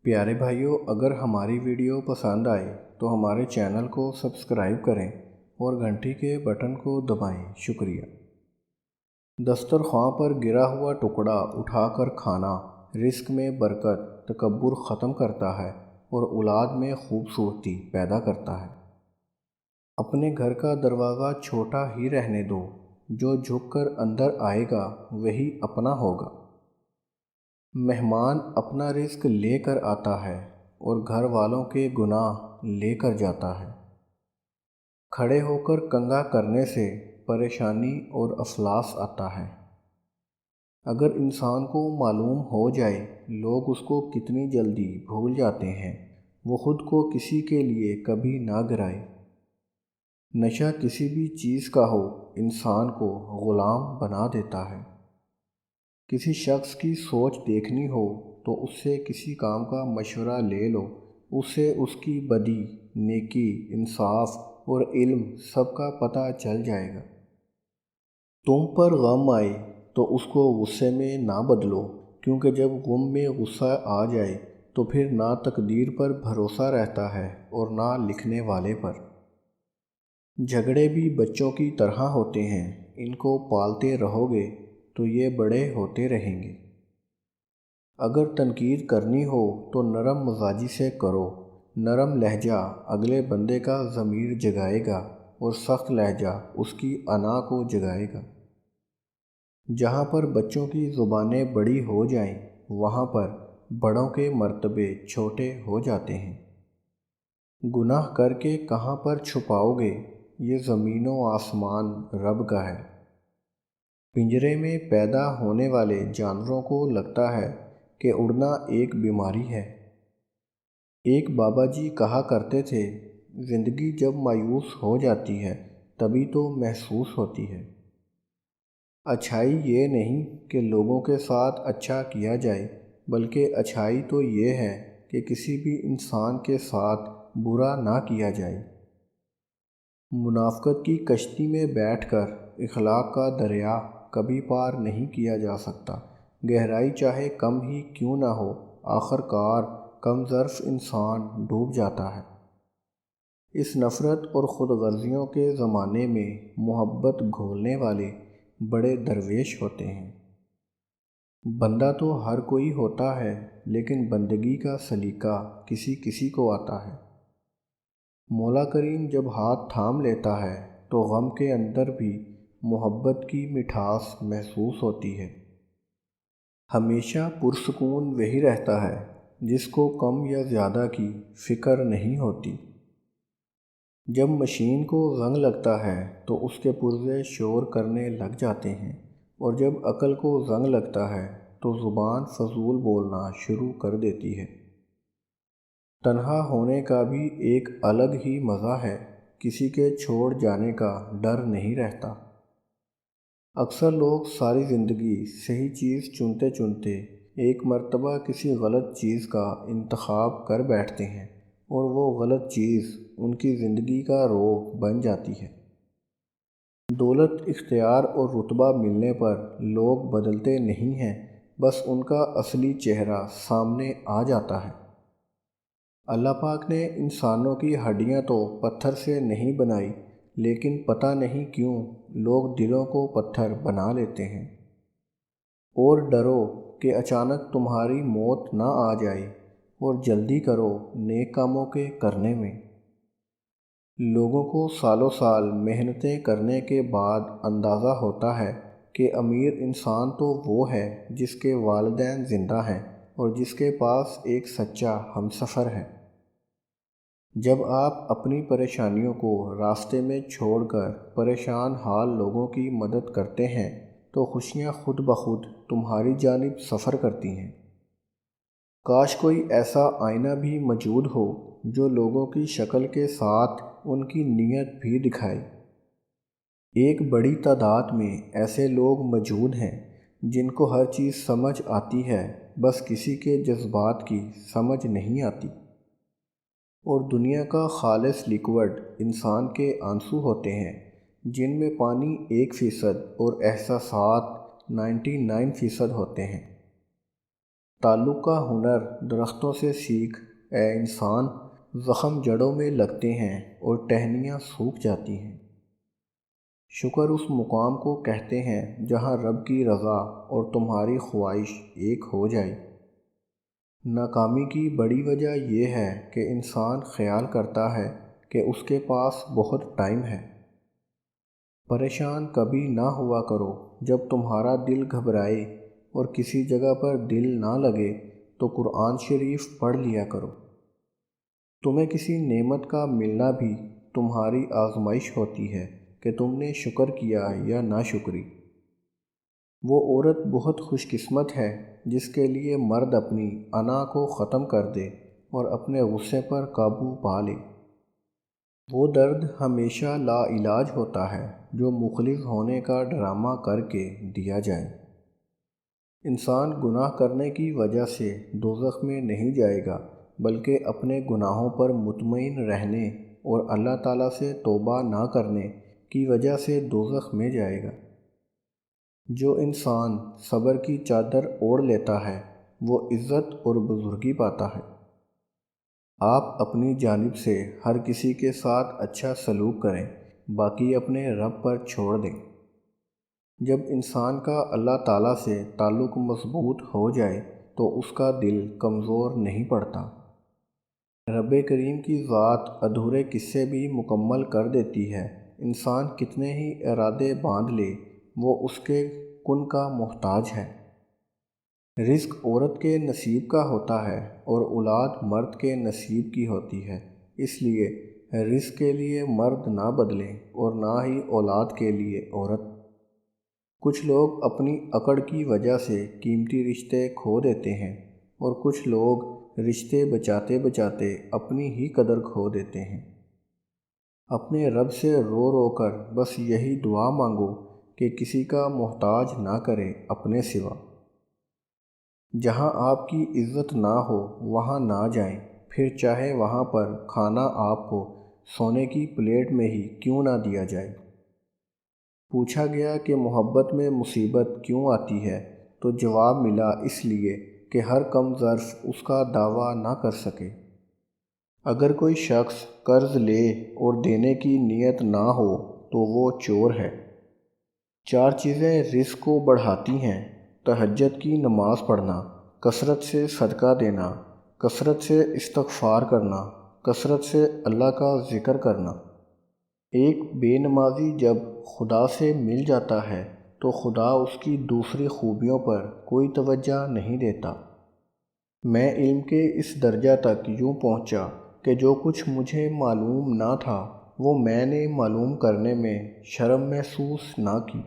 پیارے بھائیوں، اگر ہماری ویڈیو پسند آئے تو ہمارے چینل کو سبسکرائب کریں اور گھنٹی کے بٹن کو دبائیں۔ شکریہ۔ دسترخوان پر گرا ہوا ٹکڑا اٹھا کر کھانا رزق میں برکت، تکبر ختم کرتا ہے اور اولاد میں خوبصورتی پیدا کرتا ہے۔ اپنے گھر کا دروازہ چھوٹا ہی رہنے دو، جو جھک کر اندر آئے گا وہی اپنا ہوگا۔ مہمان اپنا رزق لے کر آتا ہے اور گھر والوں کے گناہ لے کر جاتا ہے۔ کھڑے ہو کر کنگھا کرنے سے پریشانی اور افلاس آتا ہے۔ اگر انسان کو معلوم ہو جائے لوگ اس کو کتنی جلدی بھول جاتے ہیں، وہ خود کو کسی کے لیے کبھی نہ گرائے۔ نشہ کسی بھی چیز کا ہو، انسان کو غلام بنا دیتا ہے۔ کسی شخص کی سوچ دیکھنی ہو تو اس سے کسی کام کا مشورہ لے لو، اس سے اس کی بدی، نیکی، انصاف اور علم سب کا پتہ چل جائے گا۔ تم پر غم آئے تو اس کو غصے میں نہ بدلو، کیونکہ جب غم میں غصہ آ جائے تو پھر نہ تقدیر پر بھروسہ رہتا ہے اور نہ لکھنے والے پر۔ جھگڑے بھی بچوں کی طرح ہوتے ہیں، ان کو پالتے رہو گے تو یہ بڑے ہوتے رہیں گے۔ اگر تنقید کرنی ہو تو نرم مزاجی سے کرو، نرم لہجہ اگلے بندے کا ضمیر جگائے گا اور سخت لہجہ اس کی انا کو جگائے گا۔ جہاں پر بچوں کی زبانیں بڑی ہو جائیں وہاں پر بڑوں کے مرتبے چھوٹے ہو جاتے ہیں۔ گناہ کر کے کہاں پر چھپاؤ گے، یہ زمین و آسمان رب کا ہے۔ پنجرے میں پیدا ہونے والے جانوروں کو لگتا ہے کہ اڑنا ایک بیماری ہے۔ ایک بابا جی کہا کرتے تھے، زندگی جب مایوس ہو جاتی ہے تبھی تو محسوس ہوتی ہے۔ اچھائی یہ نہیں کہ لوگوں کے ساتھ اچھا کیا جائے، بلکہ اچھائی تو یہ ہے کہ کسی بھی انسان کے ساتھ برا نہ کیا جائے۔ منافقت کی کشتی میں بیٹھ کر اخلاق کا دریا کبھی پار نہیں کیا جا سکتا، گہرائی چاہے کم ہی کیوں نہ ہو، آخر کار کم ظرف انسان ڈوب جاتا ہے۔ اس نفرت اور خود غرضیوں کے زمانے میں محبت گھولنے والے بڑے درویش ہوتے ہیں۔ بندہ تو ہر کوئی ہوتا ہے، لیکن بندگی کا سلیقہ کسی کسی کو آتا ہے۔ مولا کریم جب ہاتھ تھام لیتا ہے تو غم کے اندر بھی محبت کی مٹھاس محسوس ہوتی ہے۔ ہمیشہ پرسکون وہی رہتا ہے جس کو کم یا زیادہ کی فکر نہیں ہوتی۔ جب مشین کو زنگ لگتا ہے تو اس کے پرزے شور کرنے لگ جاتے ہیں، اور جب عقل کو زنگ لگتا ہے تو زبان فضول بولنا شروع کر دیتی ہے۔ تنہا ہونے کا بھی ایک الگ ہی مزہ ہے، کسی کے چھوڑ جانے کا ڈر نہیں رہتا۔ اکثر لوگ ساری زندگی صحیح چیز چنتے چنتے ایک مرتبہ کسی غلط چیز کا انتخاب کر بیٹھتے ہیں، اور وہ غلط چیز ان کی زندگی کا روگ بن جاتی ہے۔ دولت، اختیار اور رتبہ ملنے پر لوگ بدلتے نہیں ہیں، بس ان کا اصلی چہرہ سامنے آ جاتا ہے۔ اللہ پاک نے انسانوں کی ہڈیاں تو پتھر سے نہیں بنائی، لیکن پتہ نہیں کیوں لوگ دلوں کو پتھر بنا لیتے ہیں۔ اور ڈرو کہ اچانک تمہاری موت نہ آ جائے، اور جلدی کرو نیک کاموں کے کرنے میں۔ لوگوں کو سالوں سال محنتیں کرنے کے بعد اندازہ ہوتا ہے کہ امیر انسان تو وہ ہے جس کے والدین زندہ ہیں اور جس کے پاس ایک سچا ہمسفر ہے۔ جب آپ اپنی پریشانیوں کو راستے میں چھوڑ کر پریشان حال لوگوں کی مدد کرتے ہیں تو خوشیاں خود بخود تمہاری جانب سفر کرتی ہیں۔ کاش کوئی ایسا آئینہ بھی موجود ہو جو لوگوں کی شکل کے ساتھ ان کی نیت بھی دکھائے۔ ایک بڑی تعداد میں ایسے لوگ موجود ہیں جن کو ہر چیز سمجھ آتی ہے، بس کسی کے جذبات کی سمجھ نہیں آتی۔ اور دنیا کا خالص لیکوڈ انسان کے آنسو ہوتے ہیں، جن میں پانی 1% اور احساسات 99% ہوتے ہیں۔ تعلق کا ہنر درختوں سے سیکھ، اے انسان، زخم جڑوں میں لگتے ہیں اور ٹہنیاں سوکھ جاتی ہیں۔ شکر اس مقام کو کہتے ہیں جہاں رب کی رضا اور تمہاری خواہش ایک ہو جائے۔ ناکامی کی بڑی وجہ یہ ہے کہ انسان خیال کرتا ہے کہ اس کے پاس بہت ٹائم ہے۔ پریشان کبھی نہ ہوا کرو۔ جب تمہارا دل گھبرائے اور کسی جگہ پر دل نہ لگے تو قرآن شریف پڑھ لیا کرو۔ تمہیں کسی نعمت کا ملنا بھی تمہاری آزمائش ہوتی ہے کہ تم نے شکر کیا یا ناشکری۔ وہ عورت بہت خوش قسمت ہے جس کے لیے مرد اپنی انا کو ختم کر دے اور اپنے غصے پر قابو پا لے۔ وہ درد ہمیشہ لا علاج ہوتا ہے جو مخلص ہونے کا ڈرامہ کر کے دیا جائے۔ انسان گناہ کرنے کی وجہ سے دوزخ میں نہیں جائے گا، بلکہ اپنے گناہوں پر مطمئن رہنے اور اللہ تعالیٰ سے توبہ نہ کرنے کی وجہ سے دوزخ میں جائے گا۔ جو انسان صبر کی چادر اوڑھ لیتا ہے وہ عزت اور بزرگی پاتا ہے۔ آپ اپنی جانب سے ہر کسی کے ساتھ اچھا سلوک کریں، باقی اپنے رب پر چھوڑ دیں۔ جب انسان کا اللہ تعالیٰ سے تعلق مضبوط ہو جائے تو اس کا دل کمزور نہیں پڑتا۔ رب کریم کی ذات ادھورے قصے بھی مکمل کر دیتی ہے۔ انسان کتنے ہی ارادے باندھ لے، وہ اس کے کن کا محتاج ہے۔ رزق عورت کے نصیب کا ہوتا ہے اور اولاد مرد کے نصیب کی ہوتی ہے، اس لیے رزق کے لیے مرد نہ بدلیں اور نہ ہی اولاد کے لیے عورت۔ کچھ لوگ اپنی اکڑ کی وجہ سے قیمتی رشتے کھو دیتے ہیں اور کچھ لوگ رشتے بچاتے بچاتے اپنی ہی قدر کھو دیتے ہیں۔ اپنے رب سے رو رو کر بس یہی دعا مانگو کہ کسی کا محتاج نہ کرے اپنے سوا۔ جہاں آپ کی عزت نہ ہو وہاں نہ جائیں، پھر چاہے وہاں پر کھانا آپ کو سونے کی پلیٹ میں ہی کیوں نہ دیا جائے۔ پوچھا گیا کہ محبت میں مصیبت کیوں آتی ہے تو جواب ملا اس لیے کہ ہر کم ظرف اس کا دعویٰ نہ کر سکے۔ اگر کوئی شخص قرض لے اور دینے کی نیت نہ ہو تو وہ چور ہے۔ 4 چیزیں رزق کو بڑھاتی ہیں: تہجد کی نماز پڑھنا، کثرت سے صدقہ دینا، کثرت سے استغفار کرنا، کثرت سے اللہ کا ذکر کرنا۔ ایک بے نمازی جب خدا سے مل جاتا ہے تو خدا اس کی دوسری خوبیوں پر کوئی توجہ نہیں دیتا۔ میں علم کے اس درجہ تک یوں پہنچا کہ جو کچھ مجھے معلوم نہ تھا وہ میں نے معلوم کرنے میں شرم محسوس نہ کی۔